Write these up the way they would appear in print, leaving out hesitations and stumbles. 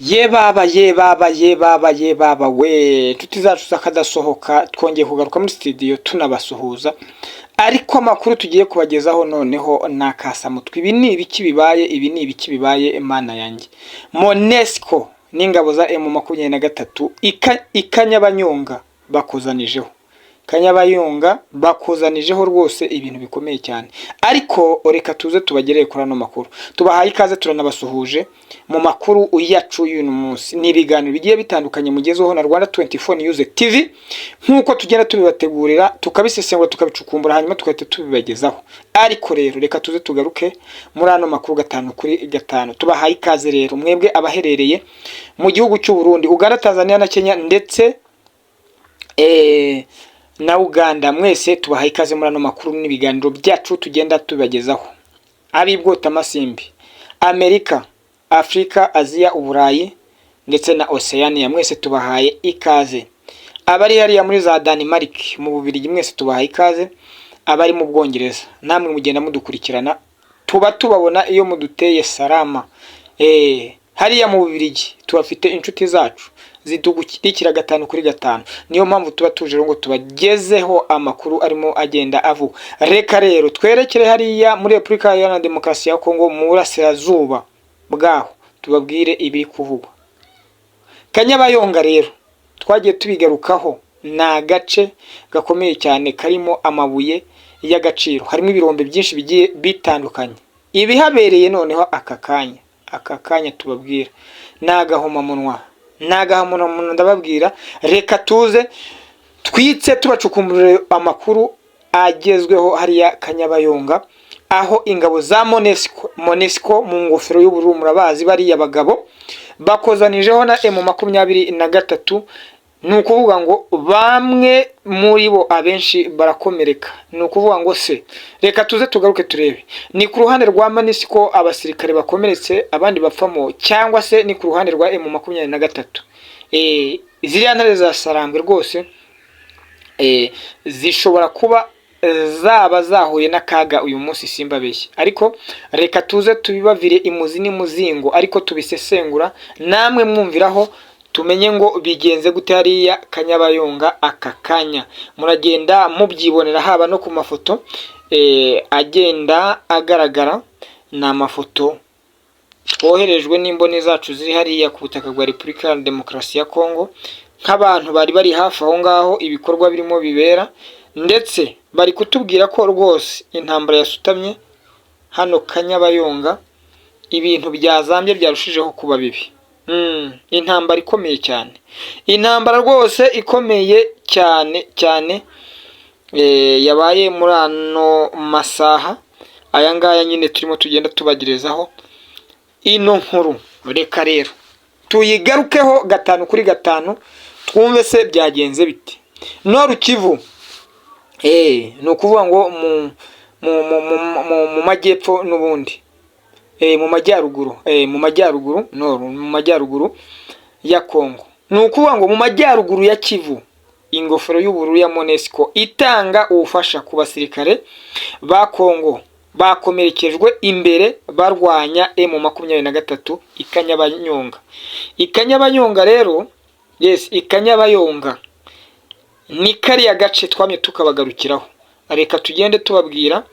Ye baba we tuti zacu zakadasohoka twongeye kugaruka muri studio tunabasuhuza, ariko amakuru tugiye kubagezaho noneho nakasamutwe. Ibi ni ibiki bibaye Imana yanjye. Monesco n'ingabo za M23 ikanyabanyonga bakuzanijeho. Kanyabayonga bakuzanijeho rwose ibintu bikomeye cyane, ariko reka tuze tubagereye kuri ano makuru. Tubahaye ikaze turanabasuhuje mu makuru yacu y'uyu munsi. Ni ibiganiro bigiye bitandukanye mugezeho na Rwanda 24 News TV, nkuko tugenda tubibategurira tukabisesengura tukabicukumbura hanyuma tukahita tubibagezaho. Ariko rero reka tuze tugaruke muri ano makuru gatanu kuri gatanu. Tubahaye ikaze rero mwebwe abaherereye mu gihugu cy'u Burundi, Uganda, Tanzania na Kenya ndetse na Uganda, mwese tubahaye ikaze muri ano makuru n'ibiganiro byacu tugenda tubagezaho. Abibwota amasimbi, Amerika, Afrika, Aziya, Uburayi ndetse na Oceania, mwese tubahaye ikaze. Abari hariya muri za Denmark, mu Bubiligi, mwese tubahaye ikaze. Abari mu Bwongereza, namwe mugenda mudukurikirana, tubabona iyo muduteye salama. Hariya mu Bubiligi tubafite inshuti zacu zidugukirikira gatanu kuri gatanu. Niyo mpamvu tuba tuje ngo tubagezeho amakuru arimo agenda avu. Reka rero twerekere hariya muri Republika ya Demokarasi ya Kongo mu burasirazuba bwaho tubabwire ibiri kuvugwa. Kanyabayonga rero twagiye tubigarukaho, na gace gakomeye cyane karimo amabuye y'agaciro, harimo ibirombe byinshi bigiye bitandukanye. Ibihabereye noneho aka kanya tubabwira nagahoma munwa ndababwira. Reka tuze twitse tubacukumburire amakuru agezweho hariya Kanyabayonga, aho ingabo za Monesco mu ngofero y'ubururu, murabazi bariya bagabo bakozanijeho na M23. ni ukuvuga ngo bamwe muri bo abenshi barakomereka. Ni ukuvuga ngo se reka tuze tugaruke turebe, ni ku ruhande rwa Monesco abasirikare bakomeretse abandi bapfamo, cyangwa se ni ku ruhande rwa M23. Ziriya ntare za Sarambwe rwose zishobora kuba zaba zahuye n'akaga uyu munsi, simba beshye. Ariko reka tuze tubibavire imuzi n'imuzingo, ariko tubisesengura namwe mwumviraho, tumenye ngo bigenze gute hariya Kanyabayonga. Aka kanya muragenda mubyibonera, haba no ku mafoto agenda agaragara. Ni amafoto twoherejwe n'imboni zacu ziri hariya ku butaka bwa Republika ya Demokarasi ya Kongo, nk'abantu bari hafi aho ngaho ibikorwa birimo bibera, ndetse bari kutubwira ko rwose intambara yasutamye hano Kanyabayonga, ibintu byazambye byarushijeho kuba bibi. Intambara ikomeye cyane, intambara rwose ikomeye cyane yabaye muri ano masaha aya ngaya nyine turimo tugenda tubagerezaho ino nkuru. Reka rero tuyigarukeho gatanu kuri gatanu, twumve se byagenze bite. Noru Kivu, ni ukuvuga ngo mu majyepfo n'ubundi mu majyaruguru ya Kongo, ni ukuvuga ngo mu majyaruguru ya Kivu, ingofero y'ubururu ya Monesco itanga ubufasha ku basirikare ba Kongo bakomerekejwe imbere barwanya M23 Ikanyabanyonga. Ikanyabanyonga rero, yes, Ikanyabanyonga ni kariya gace twamye tukabagarukiraho. Reka tugende tubabwira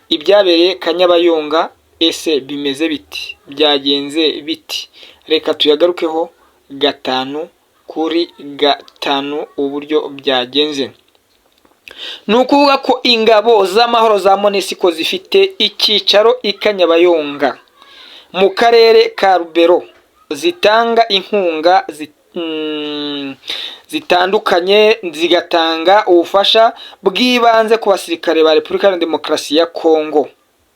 ibyabereye Kanyabayonga. Ese bimeze biti, byagenze biti? Reka tuyagarukeho gatanu kuri gatanu uburyo byagenze. Ni ukuvuga ko ingabo z'amahoro za Monesco zifite icyicaro Ikanyabayonga mu karere ka Rubero, zitanga inkunga zitandukanye, zigatanga ubufasha bw'ibanze ku basirikare ba Republika ya Demokarasi ya Kongo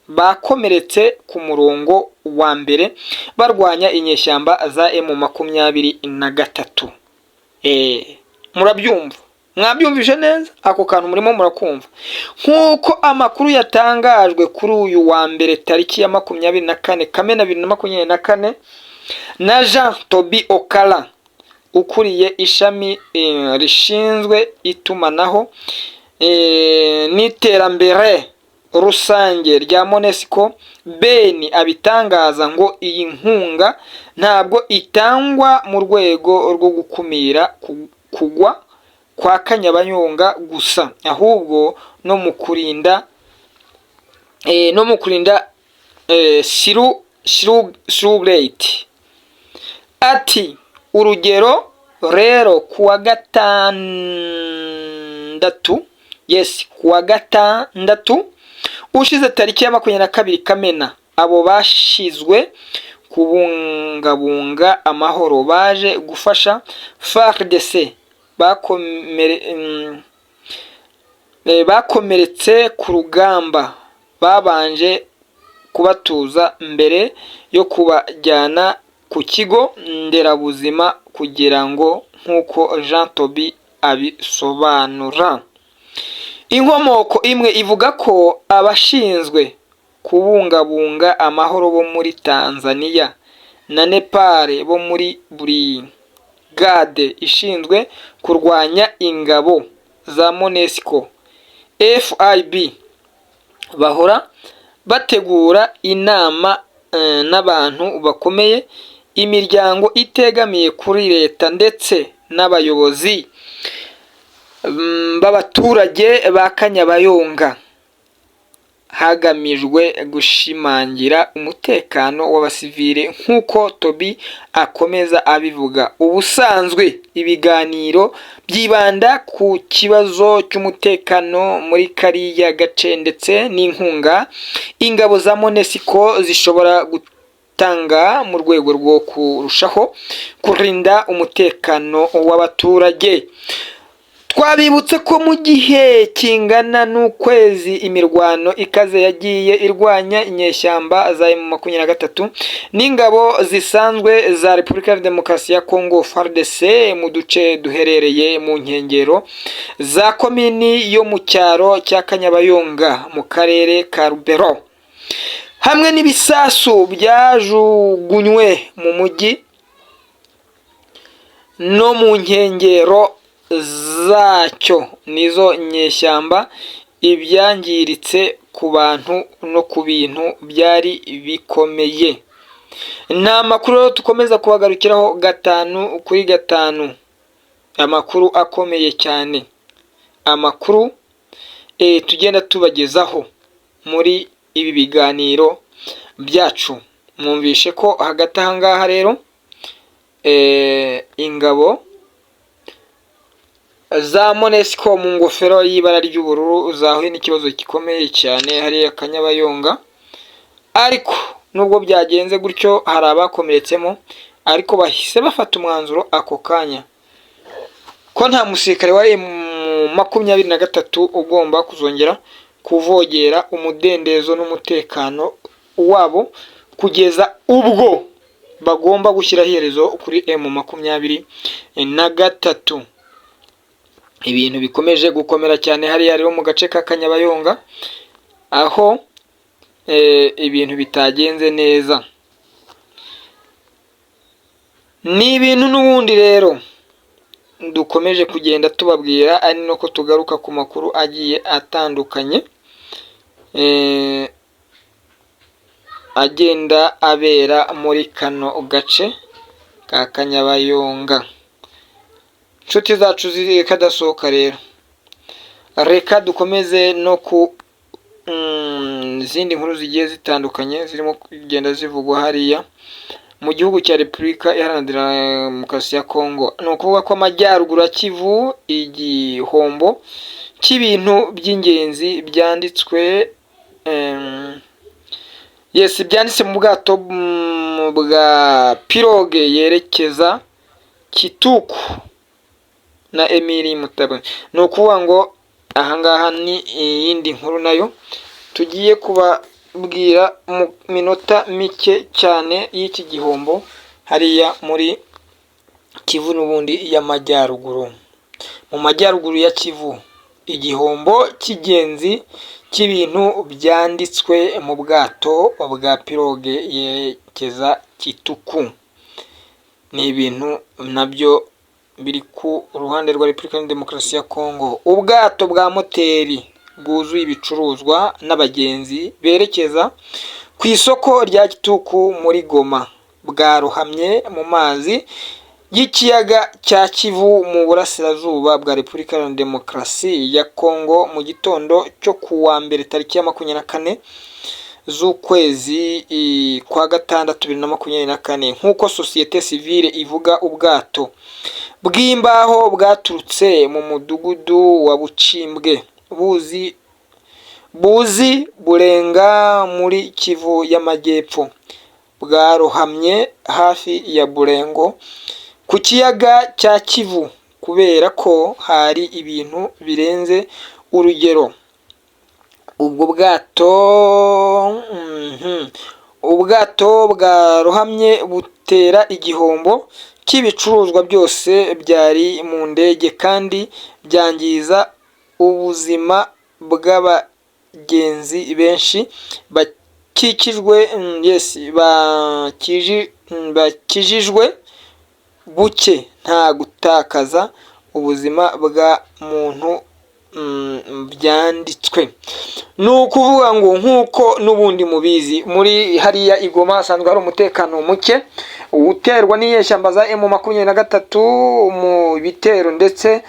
bakomeretse ku murongo wa mbere barwanya inyeshyamba za M23. Murabyumva, mwabyumvise neza ako kantu murimo murakumva. Nkuko amakuru yatangajwe kuri uyu wa mbere tariki ya 24 Kamena 2024 na Jean Tobi Okala, ukuriye ishami rishinzwe itumanaho n'iterambere rusange rya MONUSCO, Ben abitangaza ngo iyi nkunga ntabwo itangwa mu rwego rwo gukumira kugwa kwa Kanyabayonga gusa, ahubwo no mu kurinda Shirulete. Ati urugero rero kuwa gatandatu ushize tariki ya 22 Kamena, abo bashizwe kubungabunga amahoro baje gufasha FARDC bakomeretse ku rugamba babanje kubatuza mbere yo kubajyana ku kigo nderabuzima kugira ngo nk'uko Jean Tobi abisobanura. Inkomoko imwe ivuga ko abashinzwe kubungabunga amahoro bo muri Tanzania na Nepal bo muri brigade ishinzwe kurwanya ingabo za MONUSCO FIB bahora bategura inama n'abantu bakomeye, imiryango itegamiye kuri leta ndetse n'abayobozi b'abaturage ba Kanyabayonga, hagamijwe gushimangira umutekano w'abasivile nk'uko Tobi akomeza abivuga. Ubusanzwe ibiganiro byibanda ku kibazo cy'umutekano muri kariya gace ndetse n'inkunga ingabo za MONUSCO zishobora gutanga mu rwego rwo kurushaho kurinda umutekano w'abaturage. Twabibutse ko mu gihe kingana n'ukwezi imirwano ikaze yagiye irwanya inyeshyamba za M23 n'ingabo zisanzwe za Repubulika ya Demokarasi ya Kongo FARDC mu duce duherereye mu nkengero za komini yo mu cyaro cya Kanyabayonga mu karere ka Rubero, hamwe n'ibisasu byajugunywe mu mujyi no mu nkengero zacyo nizo nyeshyamba, ibyangiritse ku bantu no ku bintu byari bikomeye. Nta makuru tukomeza kubagarukiraho 5 kuri 5, amakuru akomeye cyane, amakuru tugenda tubagezaho muri ibi biganiro byacu. Mwumvishe ko hagati aha ngaha rero ingabo za MONUSCO mu ngofero y'ibara ry'ubururu zahuye n'ikibazo gikomeye cyane hariya Kanyabayonga, ariko nubwo byagenze gutyo hari abakomeretsemo, ariko bahise bafata umwanzuro ako kanya ko nta musirikare wa M23 ugomba kuzongera kuvogera umudendezo n'umutekano wabo kugeza ubwo bagomba gushyira iherezo kuri M23. Ibintu bikomeje gukomera cyane hariya rero mu gace ka Kanyabayonga, aho ibintu bitagenze neza. Ni ibintu n'ubundi rero dukomeje kugenda tubabwira, ari no ko tugaruka ku makuru agiye atandukanye agenda abera muri kano gace ka Kanyabayonga. Nshuti zacu zikadasohoka rero, reka dukomeze no ku zindi nkuru zigiye zitandukanye zirimo kugenda zivugwa hariya mu gihugu cya Repubulika Iharanira Demokarasi ya Kongo. Ni ukuvuga ko amajyaruguru ya Kivu igihombo cy'ibintu by'ingenzi byanditswe byanditse mu bwato bwa pirogue yerekeza Kituku na Emili Mutabane. Ni ukuvuga ngo ahangaha ni iyindi nkuru nayo tugiye kubabwira mu minota mike cyane y'iki gihombo hariya muri Kivu n'ubundi y'amajyaruguru. Mu majyaruguru ya Kivu igihombo cy'ingenzi cy'ibintu byanditswe mu bwato bwa pirogue yerekeza Kituku. Ni ibintu nabyo biri ku ruhande rwa Repubulika ya Demokarasi ya Kongo. Ubwato bwa moteri bwuzuye ibicuruzwa n'abagenzi berekeza ku isoko rya Kituku muri Goma bwarohamye mu mazi y'ikiyaga cya Kivu mu burasirazuba bwa Repubulika Iharanira Demokarasi ya Kongo mu gitondo cyo kuwa mbere tariki ya 24 z'ukwezi kwa gatandatu 2024 nk'uko sosiyete sivile ivuga. Ubwato bw'imbaho bwaturutse mu mudugudu wa Bucimbwe buzi burenga muri Kivu y'Amajyepfo bwarohamye hafi ya Burengo ku kiyaga cya Kivu kubera ko hari ibintu birenze urugero. Ubwato bwarohamye butera igihombo cy'ibicuruzwa byose byari mu ndege kandi byangiza ubuzima bw'abagenzi benshi bakijijwe buke nta gutakaza ubuzima bwa muntu byanditswe. Ni ukuvuga ngo nk'uko n'ubundi mubizi muri hariya i Goma hasanzwe hari umutekano muke uterwa n'inyeshyamba za M23 mu bitero ndetse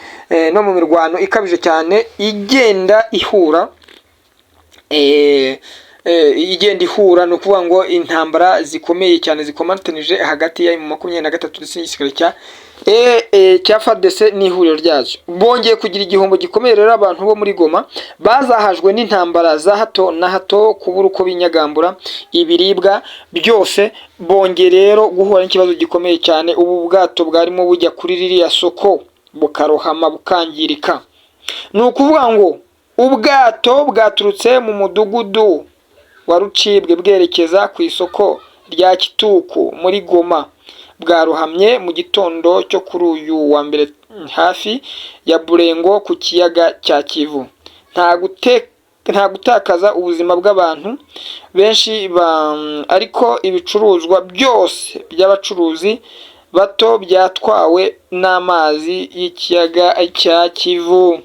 no mu mirwano ikabije cyane igenda ihura ni ukuvuga ngo intambara zikomeye cyane zikomatanije hagati ya M23 ndetse n'igisirikare cya FARDC n'ihuriro ryazo. Bongeye kugira igihombo gikomeye rero abantu bo muri Goma bazahajwe n'intambara za hato na hato kubura uko binyagambura ibiribwa byose. Bongeye rero guhura n'ikibazo gikomeye cyane. Ubu bwato bwarimo bujya kuri ririya soko bukarohama bukangirika. Ni ukuvuga ngo ubwato bwaturutse mu mudugudu wa Rucibwe bwerekeza ku isoko rya Kituku muri Goma bwarohamye mu gitondo cyo kuri uyu wa mbere hafi ya Burengo ku kiyaga cya Kivu. Nta gutakaza ubuzima bw'abantu benshi ariko ibicuruzwa byose by'abacuruzi bato byatwawe n'amazi y'ikiyaga cya Kivu.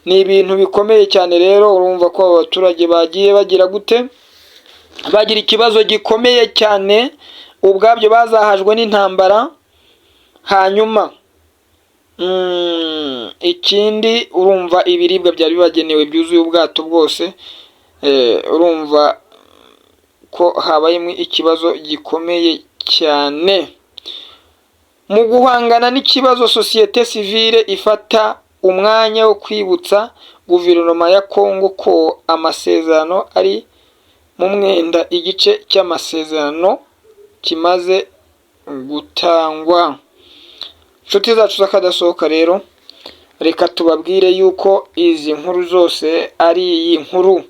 Ni ibintu bikomeye cyane rero. Urumva ko abaturage bagiye bagira gute, bagira ikibazo gikomeye cyane. Ubwabyo bazahajwe n'intambara. Hanyuma ikindi urumva ibiribwa byari bibagenewe byuzuye ubwato bwose. Urumva ko habayemo ikibazo gikomeye cyane. Mu guhangana n'ikibazo sosiyete sivile ifata umwanya wo kwibutsa guverinoma ya Kongo ko amasezerano ari mu mwenda igice cy'amasezerano kimaze gutangwa. Inshuti zacu z'akadasohoka rero, reka tubabwire yuko izi nkuru zose ari iyi nkuru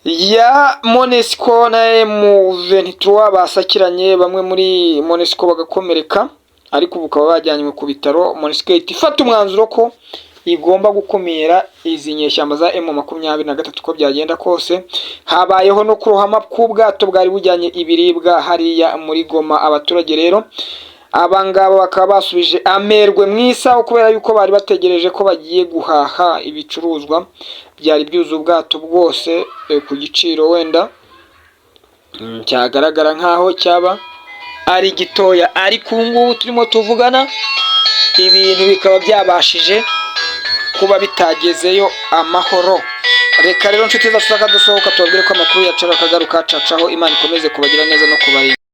ya MONUSCO na M23 basakiranye, bamwe muri MONUSCO bagakomereka ariko bukaba bajyanywe ku bitaro. MONUSCO ifata umwanzuro ko igomba gukumira izi nyeshyamba za M23 ko byagenda kose. Habayeho no kurohama k'ubwato bwari bujyanye ibiribwa hariya muri Goma. Abaturage rero abangaba bakaba basubije amerwe mwisaho kubera yuko bari bategereje ko bagiye guhaha ibicuruzwa byari byuzuye ubwato bwose ku giciro wenda cyagaragara nkaho cyaba ari gitoya, ariko ubu ngubu turimo tuvugana ibintu bikaba byabashije kuba bitagezeyo amahoro. Reka rero inshuti zacu z'akadasohoka tubabwire ko amakuru yacu akagaruka cacaho. Imana ikomeze kubagira neza no kubarinda.